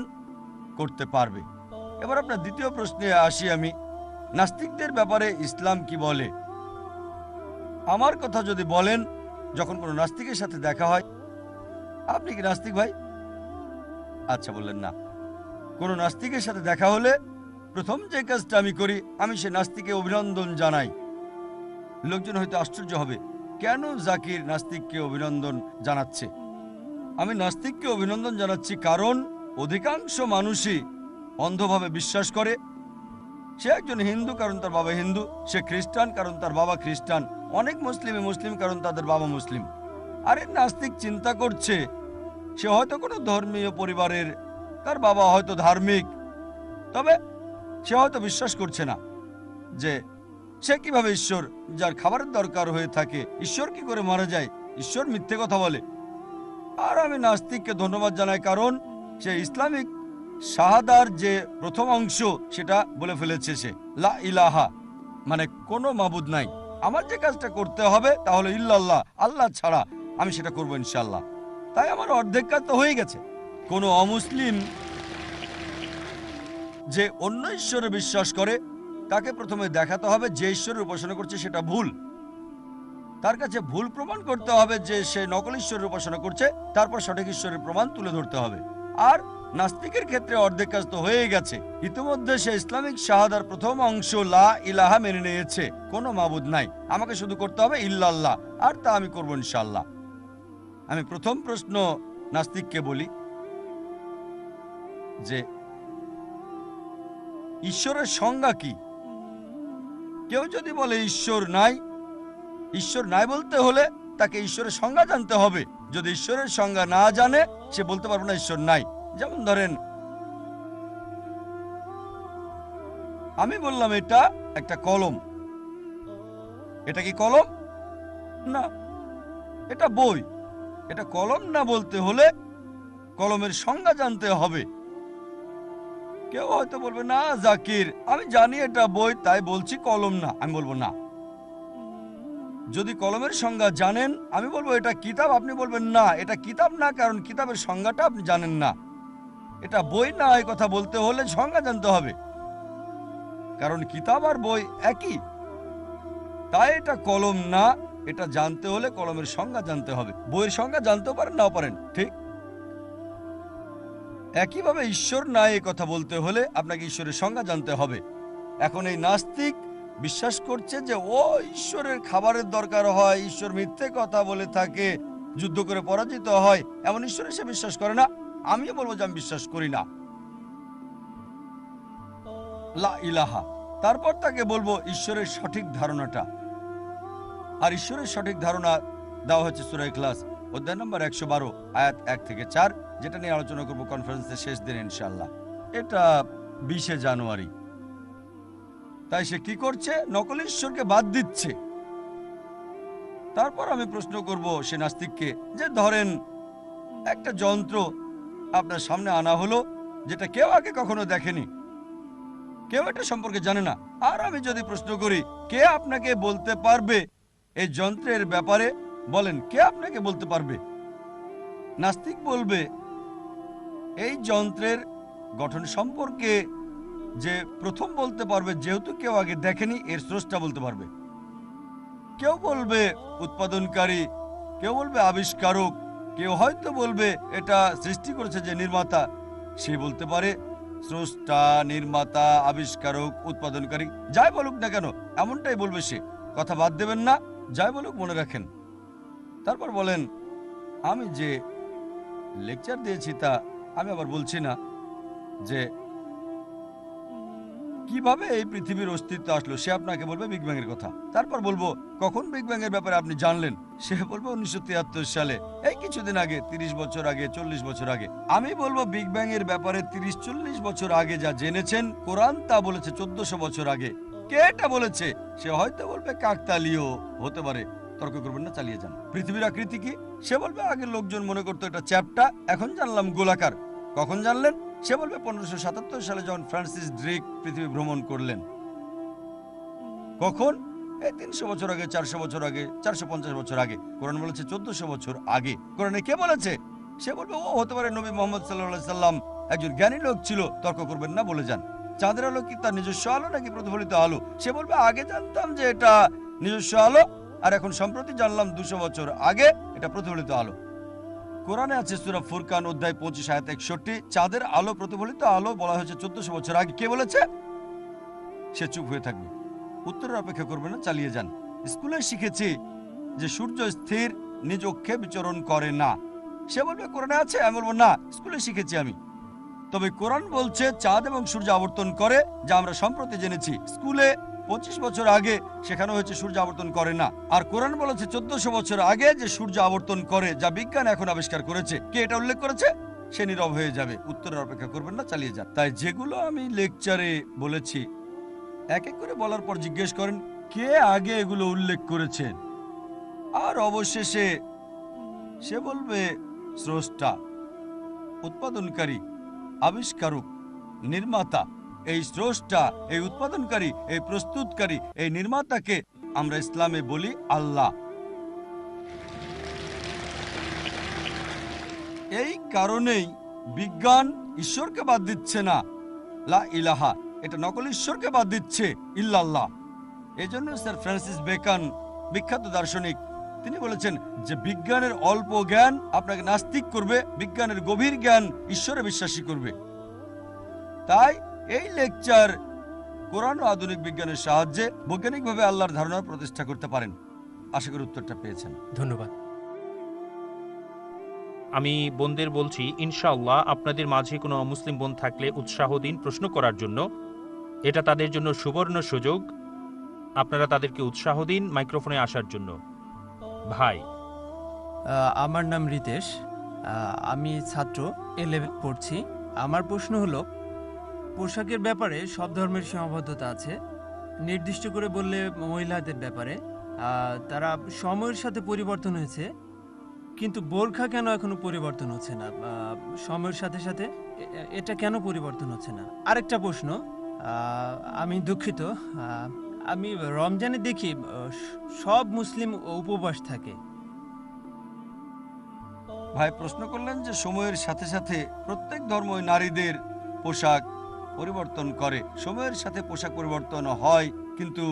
করতে পারবে। এবার আপনার দ্বিতীয় প্রশ্নে আসি আমি, নাস্তিকদের ব্যাপারে ইসলাম কি বলে। আমার কথা যদি বলেন, যখন কোনো নাস্তিকের সাথে দেখা হয়, আপনি কি নাস্তিক ভাই? আচ্ছা, বললেন না। কোনো নাস্তিকের সাথে দেখা হলে প্রথম যে কাজটা আমি করি, আমি সে নাস্তিকে অভিনন্দন জানাই। লোকজন হয়তো আশ্চর্য হবে, কেন জাকির নাস্তিককে অভিনন্দন জানাচ্ছে? আমি নাস্তিককে অভিনন্দন জানাচ্ছি কারণ অধিকাংশ মানুষই অন্ধভাবে বিশ্বাস করে সে একজন হিন্দু কারণ তার বাবা হিন্দু, সে খ্রিস্টান কারণ তার বাবা খ্রিস্টান, অনেক মুসলিম কারণ তাদের বাবা মুসলিম। আর এই নাস্তিক চিন্তা করছে সে হয়তো কোনো ধর্মীয় পরিবারের, তার বাবা হয়তো ধার্মিক, তবে সে হয়তো বিশ্বাস করছে না যে সে কিভাবে ঈশ্বর, যার খাবারের দরকার হয়ে থাকে, ঈশ্বর কি করে মারা যায়, ঈশ্বর মিথ্যে কথা বলে। আর আমি নাস্তিককে ধন্যবাদ জানাই কারণ সে ইসলামিক শাহাদার যে প্রথম অংশ সেটা বলে ফেলেছে, সে লা ইলাহা, মানে কোনো মাবুদ নাই। আমার যে কাজটা করতে হবে তাহলে ইল্লাল্লাহ, আল্লাহ ছাড়া, আমি সেটা করবো ইনশাল্লাহ। তাই আমার অর্ধেক কাজ তো হয়ে গেছে। কোনো অমুসলিম যে অন্য ঈশ্বরে বিশ্বাস করে তাকে প্রথমে দেখাতে হবে যে ঈশ্বরের উপাসনা করছে সেটা ভুল। তার কাছে ভুল প্রমাণ করতে হবে যে সে নকল ঈশ্বরের উপাসনা করছে, তারপর সঠিক ঈশ্বরের প্রমাণ তুলে ধরতে হবে। আর নাস্তিকের ক্ষেত্রে অর্ধেক কাজ তো হয়ে গেছে, ইতিমধ্যে সে ইসলামিক শাহাদার প্রথম অংশ লা ইলাহা মেনে নিয়েছে, কোনো মাবুদ নাই, আমাকে শুধু করতে হবে ইল্লাল্লাহ, আর তা আমি করবো ইনশাল্লাহ। আমি প্রথম প্রশ্ন নাস্তিককে বলি যে ঈশ্বরের সংজ্ঞা কি। কেউ যদি বলে ঈশ্বর নাই, ঈশ্বর নাই বলতে হলে তাকে ঈশ্বরের সংজ্ঞা জানতে হবে। যদি ঈশ্বরের সংজ্ঞা না জানে সে বলতে পারবে না ঈশ্বর নাই। যেমন ধরেন, আমি বললাম এটা একটা কলম, এটা কি কলম? না, এটা বই। এটা কলম না বলতে হলে কলমের সংজ্ঞা জানতে হবে। কেউ হয়তো বলবে, না জাকির, আমি জানি এটা বই তাই বলছি কলম না। আমি বলবো না, যদি কলমের সংজ্ঞা জানেন আমি বলবো এটা কিতাব, আপনি বলবেন না এটা কিতাব না, কারণ কিতাবের সংজ্ঞাটা আপনি জানেন না। এটা বই না, এই কথা বলতে হলে সংজ্ঞা জানতে হবে, কারণ কিতাব আর বই একই। তাই এটা কলম না, এটা জানতে হলে কলমের সংজ্ঞা জানতে হবে। বইয়ের সংজ্ঞা জানতেও পারেন, নাও পারেন, ঠিক একইভাবে ঈশ্বর না, এই কথা বলতে হলে আপনাকে ঈশ্বরের সংজ্ঞা জানতে হবে। এখন এই নাস্তিক বিশ্বাস করছে যে ও ঈশ্বরের খাবারের দরকার হয়, ঈশ্বর মিথ্যে কথা বলে থাকে, যুদ্ধ করে পরাজিত হয়, এমন ঈশ্বরে সে বিশ্বাস করে না। আমিও বলবো যে আমি বিশ্বাস করি না, লা ইলাহা। তারপর তাকে বলবো ঈশ্বরের সঠিক ধারণাটা। আর ঈশ্বরের সঠিক ধারণা দেওয়া হচ্ছে সূরা ইখলাস অধ্যায় নম্বর 112 আয়াত 1 থেকে 4, যেটা নিয়ে আলোচনা করবো কনফারেন্সের শেষ দিন ইনশাআল্লাহ। এটা 20শে জানুয়ারি। তাই সে কি করছে? নকল ঈশ্বরকে বাদ দিচ্ছে। তারপর আমি প্রশ্ন করব সে নাস্তিককে যে ধরেন একটা যন্ত্র আপনার সামনে আনা হলো যেটা কেউ আগে কখনো দেখেনি, কেউ এটা সম্পর্কে জানে না। আর আমি যদি প্রশ্ন করি কে আপনাকে বলতে পারবে এই যন্ত্রের ব্যাপারে, বলেন কে আপনাকে বলতে পারবে? নাস্তিক বলবে এই যন্ত্রের গঠন সম্পর্কে যে প্রথম বলতে পারবে, যেহেতু কেউ আগে দেখেনি, এর স্রষ্টা বলতে পারবে। কেউ বলবে উৎপাদনকারী, কেউ বলবে আবিষ্কারক, কেউ হয়তো বলবে এটা সৃষ্টি করেছে যে নির্মাতা। সে বলতে পারে স্রষ্টা, নির্মাতা, আবিষ্কারক, উৎপাদনকারী, যাই বলুক না কেন এমনটাই বলবে সে। কথা বাদ দেবেন না, যাই বলুক মনে রাখেন। তারপর বলেন আমি যে লেকচার দিয়েছি তা আমি আবার বলছি না যে কিভাবে এই পৃথিবীর অস্তিত্ব আসলো। সে আপনাকে বলবে বিগ ব্যাং এর কথা। তারপর বলবো কখন বিগ ব্যাং এর ব্যাপারে আপনি জানলেন। সে বলবে 1973 সালে, এই কিছুদিন আগে, 30 বছর আগে, 40 বছর আগে। আমি বলবো বিগ ব্যাং এর ব্যাপারে 30-40 বছর আগে যা জেনেছেন কোরআন তা বলেছে 1400 বছর আগে। কে এটা বলেছে? সে হয়তো বলবে কাকতালীয় হতে পারে, তর্ক করবেন না, চালিয়ে যান। পৃথিবীর আকৃতি কি? সে বলবে আগের লোকজন মনে করতো এটা চ্যাপ্টা, এখন জানলাম গোলাকার। কখন জানলেন? সে বলবে 1577 সালে যখন ফ্রান্সিস ড্রেক পৃথিবী ভ্রমণ করলেন। কখন? এই 300 বছর আগে, 400 বছর আগে, 450 বছর আগে। কোরআন বলেছে 1400 বছর আগে। কোরআনে কে বলেছে? সে বলবে ও হতে পারে নবী মোহাম্মদ সাল্লাল্লাহু আলাইহি সাল্লাম একজন জ্ঞানী লোক ছিল, তর্ক করবেন না, বলে যান। চাঁদের আলো কি তার নিজস্ব আলো নাকি প্রতিফলিত আলো? সে বলবে আগে জানতাম যে এটা নিজস্ব আলো, আর এখন সম্প্রতি জানলাম 200 বছর আগে এটা প্রতিফলিত আলো। কোরআনে আছে সূরা ফুরকান অধ্যায় 25 আয়াত 61, চাঁদের আলো প্রতিফলিত আলো বলা হয়েছে 1400 বছর আগে। কে বলেছে? সে চুপ হয়ে থাকবে, উত্তরের অপেক্ষা করবে না, চালিয়ে যান। স্কুলে শিখেছি যে সূর্য স্থির নিজ অক্ষে বিচরণ করে না। সে বলবে কোরআনে আছে, আমি বলবো না, স্কুলে শিখেছি আমি। তবে কোরআন বলছে চাঁদ এবং সূর্য আবর্তন করে, যা আমরা সম্প্রতি জেনেছি। স্কুলে 25 বছর আগে শেখানো হয়েছে সূর্য আবর্তন করে না। আর কোরআন বলেছে 1400 বছর আগে যে সূর্য আবর্তন করে, যা বিজ্ঞান এখন আবিষ্কার করেছে। কে এটা উল্লেখ করেছে? সে নীরব হয়ে যাবে, উত্তরের অপেক্ষা করবেন না, চালিয়ে যান। তাই যেগুলো আমি লেকচারে বলেছি এক এক করে বলার পর জিজ্ঞেস করেন কে আগে এগুলো উল্লেখ করেছেন, আর অবশেষে সে বলবে স্রষ্টা, উৎপাদনকারী, আবিষ্কারক, নির্মাতা। এই স্রষ্টা, এই উৎপাদনকারী, এই প্রস্তুতকারী, এই নির্মাতাকে আমরা ইসলামে বলি আল্লাহ। এই কারণেই বিজ্ঞান ঈশ্বরকে বাদ দিচ্ছে না, লা ইলাহা, এটা নকল ঈশ্বরকে বাদ দিচ্ছে, ইল্লাল্লাহ। এই জন্য স্যার ফ্রান্সিস বেকন, বিখ্যাত দার্শনিক, তিনি বলেছেন যে বিজ্ঞানের অল্প জ্ঞান আপনাকে নাস্তিক করবে, বিজ্ঞানের গভীর জ্ঞান ঈশ্বরে বিশ্বাসী করবে। তাই এই লেকচার কোরআন ও আধুনিক বিজ্ঞানের সাহায্যে বৈজ্ঞানিকভাবে আল্লাহর ধারণা প্রতিষ্ঠা করতে পারেন। আশা করি উত্তরটা পেয়েছেন।
ধন্যবাদ।
আমি বোনদের বলছি, ইনশাআল্লাহ আপনাদের মাঝে কোনো অমুসলিম বোন থাকলে উৎসাহ দিন প্রশ্ন করার জন্য। এটা তাদের জন্য সুবর্ণ সুযোগ। আপনারা তাদেরকে উৎসাহ দিন মাইক্রোফোনে আসার জন্য। ভাই,
আমার নাম রিতেশ, আমি ছাত্র, A-level পড়ছি। আমার প্রশ্ন হলো, পোশাকের ব্যাপারে সব ধর্মের সীমাবদ্ধতা আছে, নির্দিষ্ট করে বললে মহিলাদের ব্যাপারে তারা সময়ের সাথে পরিবর্তন হয়েছে, কিন্তু বোরখা কেন এখনো পরিবর্তন হচ্ছে না সময়ের সাথে সাথে? এটা কেন পরিবর্তন হচ্ছে না? আরেকটা প্রশ্ন, আমি দুঃখিত, আমি রমজানে দেখি সব মুসলিম উপবাস থাকে।
ভাই প্রশ্ন করলেন যে সময়ের সাথে সাথে প্রত্যেক ধর্মই নারীদের পোশাক পরিবর্তন করে। সময়ের সাথে পোশাক পরিবর্তন হয়, কিন্তু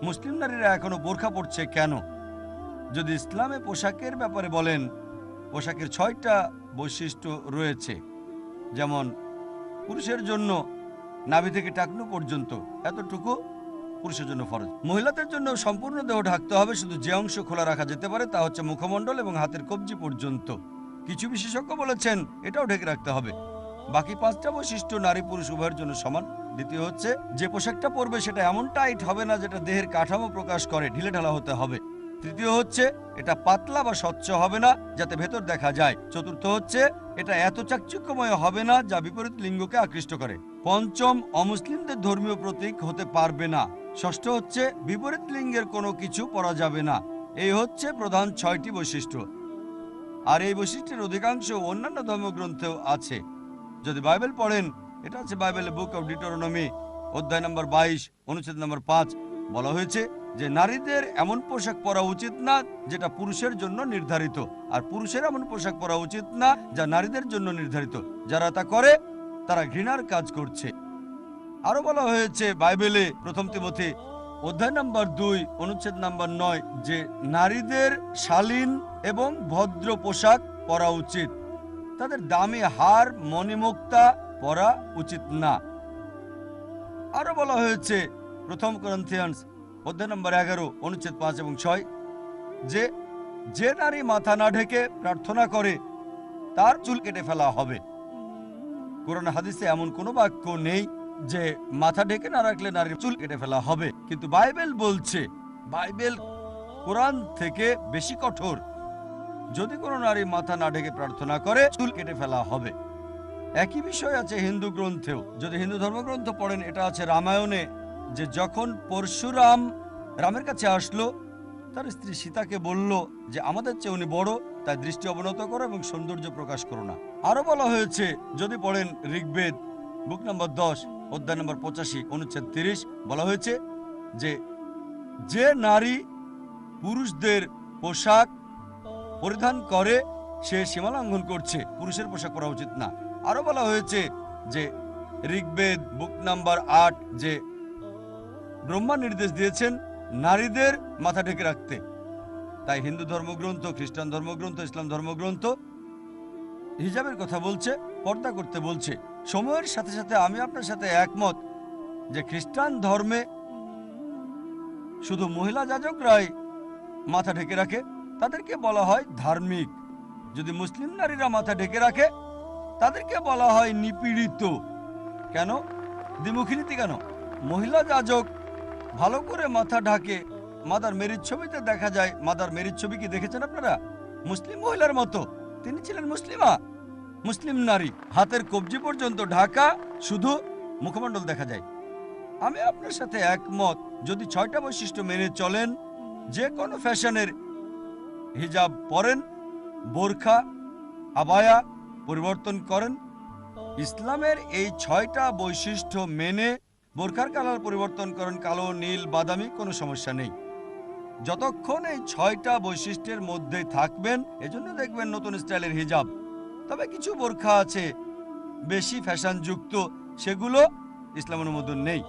মুসলিম নারীরা এখনো বোরখা পরছে কেন? যদি ইসলামে পোশাকের ব্যাপারে বলেন, পোশাকের 6টা বৈশিষ্ট্য রয়েছে। যেমন পুরুষের জন্য নাভি থেকে টাকনু পর্যন্ত এতটুকু পুরুষের জন্য ফরজ। মহিলাদের জন্য সম্পূর্ণ দেহ ঢাকতে হবে, শুধু যে অংশ খোলা রাখা যেতে পারে তা হচ্ছে মুখমণ্ডল এবং হাতের কবজি পর্যন্ত। কিছু বিশেষজ্ঞ বলেছেন এটাও ঢেকে রাখতে হবে। বাকি 5টা বৈশিষ্ট্য নারী পুরুষ উভয়ের জন্য সমান। দ্বিতীয় হচ্ছে যে পোশাকটা পরবে সেটা এমন টাইট হবে না যেটা দেহের কাঠামো প্রকাশ করে, ঢিলে ঢালা হতে হবে। তৃতীয় হচ্ছে এটা পাতলা বা স্বচ্ছ হবে না যাতে ভেতর দেখা যায়। চতুর্থ হচ্ছে এটা এত চাকচিক্যময় হবে না যা বিপরীত লিঙ্গকে আকৃষ্ট করে। পঞ্চম, অমুসলিমদের ধর্মীয় প্রতীক হতে পারবে না। ষষ্ঠ হচ্ছে বিপরীত লিঙ্গের কোনো কিছু পরা যাবে না। এই হচ্ছে প্রধান 6টি বৈশিষ্ট্য। আর এই বৈশিষ্ট্যের অধিকাংশ অন্যান্য ধর্মগ্রন্থেও আছে। যদি বাইবেল পড়েন, এটা আছে বাইবেলের বুক অফ ডিউটেরোনমি অধ্যায় নম্বর 22 অনুচ্ছেদ নম্বর 5, বলা হয়েছে যে নারীদের এমন পোশাক পরা উচিত না যেটা পুরুষের জন্য নির্ধারিত, আর পুরুষের এমন পোশাক পরা উচিত না যা নারীদের জন্য নির্ধারিত। যারা তা করে তারা ঘৃণার কাজ করছে। আরো বলা হয়েছে বাইবেলে 1 তিমথি অধ্যায় নাম্বার 2 অনুচ্ছেদ নাম্বার 9 যে নারীদের শালীন এবং ভদ্র পোশাক পরা উচিত, তাদের দামি হার মণিমুক্তা পরা উচিত না। আরো বলা হয়েছে প্রথম করিন্থিয়ান্স অধ্যায় নম্বর 11 অনুচ্ছেদ 5 এবং 6 যে যে নারী মাথা না ঢেকে প্রার্থনা করে তার চুল কেটে ফেলা হবে। কোরআন হাদিসে এমন কোনো বাক্য নেই যে মাথা ঢেকে না রাখলে নারীর চুল কেটে ফেলা হবে, কিন্তু বাইবেল বলছে, বাইবেল কোরআন থেকে বেশি কঠোর, যদি কোনো নারী মাথা না ঢেকে প্রার্থনা করে চুল কেটে ফেলা হবে। একই বিষয় আছে হিন্দু গ্রন্থেও। যদি হিন্দু ধর্মগ্রন্থ পড়েন, এটা আছে রামায়ণে, যে যখন পরশুরাম রামের কাছে আসলো, তার স্ত্রী সীতাকে বলল যে আমাদের চেয়ে উনি বড়, তাই দৃষ্টি অবনত করো এবং সৌন্দর্য প্রকাশ করো না। আরো বলা হয়েছে, যদি পড়েন ঋগ্বেদ বুক নম্বর 10 অধ্যায় নম্বর 85 অনুচ্ছেদ 30, বলা হয়েছে যে যে নারী পুরুষদের পোশাক পরিধান করে সে সীমা লঙ্ঘন করছে, পুরুষের পোশাক পরা উচিত না। আরো বলা হয়েছে যে ঋগ্বেদ বুক নাম্বার 8 যে ব্রহ্মা নির্দেশ দিয়েছেন নারীদের মাথা ঢেকে রাখতে। তাই হিন্দু ধর্মগ্রন্থ, খ্রিস্টান ধর্মগ্রন্থ, ইসলাম ধর্মগ্রন্থ হিজাবের কথা বলছে, পর্দা করতে বলছে। সময়ের সাথে সাথে আমি আপনার সাথে একমত যে খ্রিস্টান ধর্মে শুধু মহিলা যাজকরাই মাথা ঢেকে রাখে, তাদেরকে বলা হয় ধার্মিক। যদি মুসলিম নারীরা মাথা ঢেকে রাখে তাদেরকে বলা হয় নিপীড়িত। কেন? দ্বিমুখী নীতি কেন? মহিলা যাজক ভালো করে মাথা ঢাকে, মাদার মেরির ছবিতে দেখা যায়। মাদার মেরির ছবি কি দেখেছেন আপনারা? মুসলিম মহিলার মতো, তিনি ছিলেন মুসলিমা, মুসলিম নারী, হাতের কবজি পর্যন্ত ঢাকা, শুধু মুখমণ্ডল দেখা যায়। আমি আপনার সাথে একমত, যদি 6টা বৈশিষ্ট্য মেনে চলেন, যে কোনো ফ্যাশনের হিজাব পরেন, বোরখা আবায়া পরিবর্তন করেন, ইসলামের এই 6টা বৈশিষ্ট্য মেনে বোরখার কালার পরিবর্তন করেন কালো, নীল, বাদামি, কোনো সমস্যা নেই, যতক্ষণ এই 6টা বৈশিষ্ট্যের মধ্যেই থাকবেন। এজন্য দেখবেন নতুন স্টাইলের হিজাব। তবে কিছু বোরখা আছে বেশি ফ্যাশনযুক্ত, সেগুলো ইসলাম অনুমোদন নেই।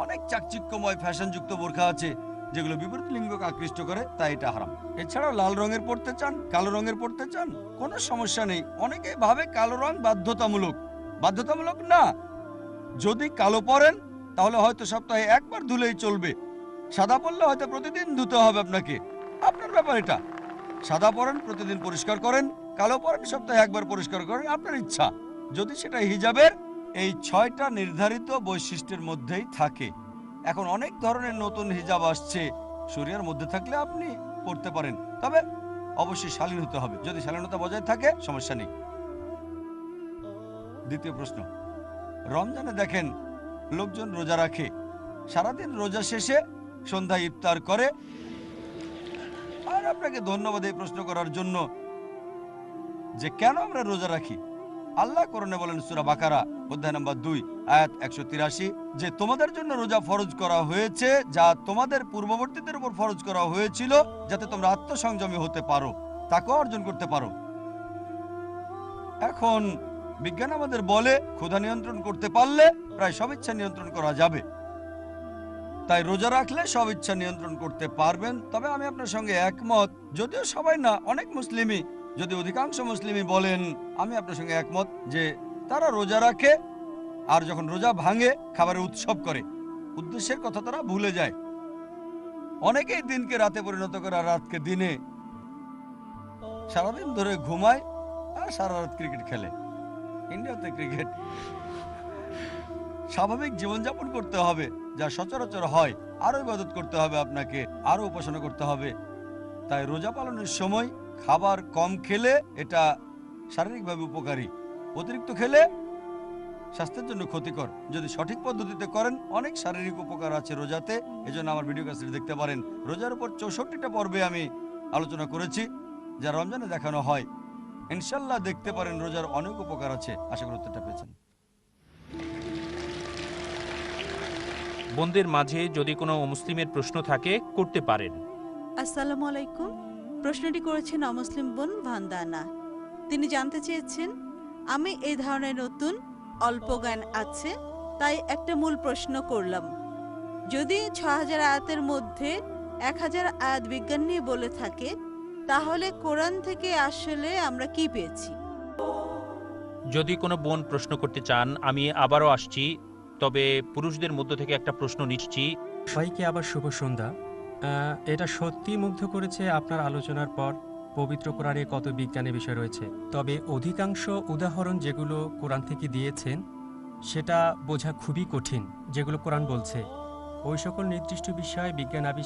অনেক চাকচিক্যময় ফ্যাশনযুক্ত বোরখা আছে যেগুলো বিপরীত লিঙ্গকে আকৃষ্ট করে, তাই এটা হারাম। এছাড়াও লাল রঙের পড়তে চান, কালো রঙের পড়তে চান, কোনো সমস্যা নেই। অনেকে ভাবে কালো রং বাধ্যতামূলক। বাধ্যতামূলক না। যদি কালো পরেন তাহলে হয়তো সপ্তাহে একবার ধুলেই চলবে। সাদা পরলে হয়তো প্রতিদিন ধুতে হবে আপনাকে, আপনার ব্যাপার এটা। সাদা পরেন, প্রতিদিন পরিষ্কার করেন, কালো পরেন, সপ্তাহে একবার পরিষ্কার করেন, আপনার ইচ্ছা, যদি সেটা হিজাবের এই 6টা নির্ধারিত বৈশিষ্ট্যের মধ্যেই থাকে। এখন অনেক ধরনের নতুন হিজাব আসছে, শরিয়ার মধ্যে থাকলে আপনি পড়তে পারেন, তবে অবশ্যই শালীন হতে হবে। যদি শালীনতা বজায় থাকে সমস্যা নেই। দ্বিতীয় প্রশ্ন, রমজানে দেখেন লোকজন রোজা রাখে, সারাদিন রোজা শেষে সন্ধ্যায় ইফতার করে। আর আপনাকে ধন্যবাদ এই প্রশ্ন করার জন্য যে কেন আমরা রোজা রাখি। আল্লাহ কোরআনে বলেন সূরা বাকারা অধ্যায় নম্বর 2 আয়াত 183 যে তোমাদের জন্য রোজা ফরজ করা হয়েছে, যা তোমাদের পূর্ববর্তীদের উপর ফরজ করা হয়েছিল, যাতে তোমরা আত্মসংযমী হতে পারো, তাকওয়া অর্জন করতে পারো। এখন বিজ্ঞান আমাদের বলে ক্ষুধা নিয়ন্ত্রণ করতে পারলে প্রায় সব ইচ্ছা নিয়ন্ত্রণ করা যাবে। তাই রোজা রাখলে সব ইচ্ছা নিয়ন্ত্রণ করতে পারবেন। তবে আমি আপনার সঙ্গে একমত, যদিও সবাই না, অনেক মুসলিমই, যদি অধিকাংশ মুসলিমই বলেন, আমি আপনার সঙ্গে একমত যে তারা রোজা রাখে আর যখন রোজা ভাঙে খাবারের উৎসব করে। উদ্দেশ্যের কথা তারা ভুলে যায়। অনেকেই দিনকে রাতে পরিণত করে আর রাতকে দিনে, সারাদিন ধরে ঘুমায় আর সারা রাত ক্রিকেট খেলে। ইন্ডিয়াতে ক্রিকেট। স্বাভাবিক জীবনযাপন করতে হবে, যা সচরাচর হয়। আরো ইবাদত করতে হবে আপনাকে, আরো উপাসনা করতে হবে। তাই রোজা পালনের সময় খাবার কম খেলে এটা শারীরিকভাবে উপকারী, অতিরিক্ত খেলে স্বাস্থ্যের জন্য ক্ষতিকর। যদি সঠিক পদ্ধতিতে করেন অনেক শারীরিক উপকার আছে রোজাতে। এজন্য আমার ভিডিও ক্যাসেট দেখতে পারেন। রোজার উপর 64টা পর্বে আমি আলোচনা করেছি, যা রমজানে দেখানো হয়। ইনশাল্লাহ দেখতে পারেন, রোজার অনেক উপকার আছে। আশা করি উত্তরটা পেয়েছেন।
বোনদের মাঝে যদি কোনো মুসলিমের প্রশ্ন থাকে করতে পারেন।
আসসালামু আলাইকুম। প্রশ্নটি করেছেন অমুসলিম বোন ভান্দানা। তিনি জানতে চেয়েছেন, আমি এই ধরনের নতুন অল্প জ্ঞান আছে, তাই একটা মূল প্রশ্ন করলাম। যদি ৬,০০০ আয়াতের মধ্যে ১,০০০ আয়াত বিজ্ঞান নিয়ে বলে থাকে, তাহলে কোরআন থেকে আসলে আমরা কি পেয়েছি?
যদি কোনো বোন প্রশ্ন করতে চান, আমি আবারও আসছি, তবে পুরুষদের মধ্য থেকে একটা প্রশ্ন নিচ্ছি।
সবাইকে আবার শুভ সন্ধ্যা। এটা সত্যি মুগ্ধ করেছে আপনার আলোচনার পর পবিত্র কোরআনে কত বিজ্ঞানের বিষয় রয়েছে। তবে অধিকাংশ উদাহরণ যেগুলো কোরআন থেকে দিয়েছেন সেটা বোঝা খুবই কঠিন। যেগুলো কোরআন বলছে ওই সকল নির্দিষ্ট বিষয় বিজ্ঞান আবিষ্কার